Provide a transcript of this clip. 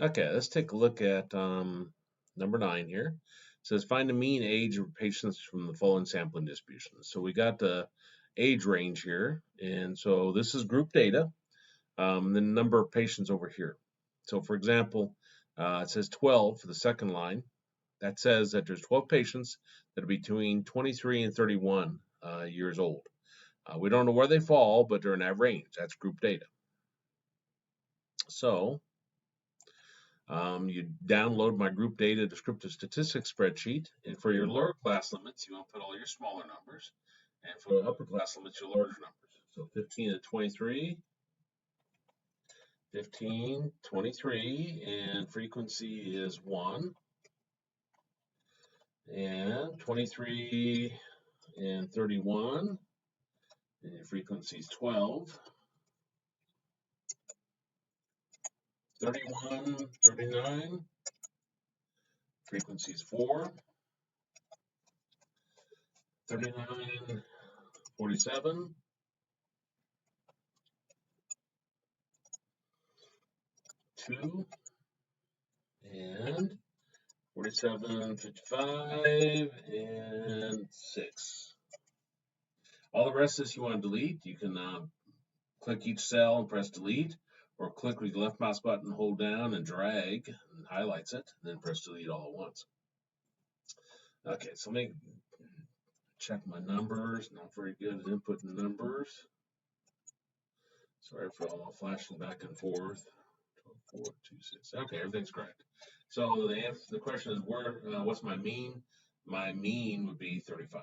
Okay, let's take a look at number 9 here. It says find the mean age of patients from the following sampling distributions. So we got the age range here, and so this is group data. The number of patients over here. So for example, it says 12 for the second line. That says that there's 12 patients that are between 23 and 31 years old. We don't know where they fall, but they're in that range. That's group data. So you download my group data descriptive statistics spreadsheet, and for your lower class limits, you want to put all your smaller numbers, and for the upper class limits, your larger numbers. So 15 to 23, 15, 23, and frequency is 1, and 23 and 31, and frequency is 12, 31, 39, frequency is 4, 39, 47, 2, and 47, 55, and 6. All the rest of this you want to delete. You can click each cell and press delete, or click with the left mouse button, hold down and drag, and highlights it, and then press delete all at once. Okay, so let me check my numbers. Not very good at inputting numbers. Sorry for all the flashing back and forth. 12, 4, 2, 6. Okay, everything's correct. So the question is, what's my mean? My mean would be 35.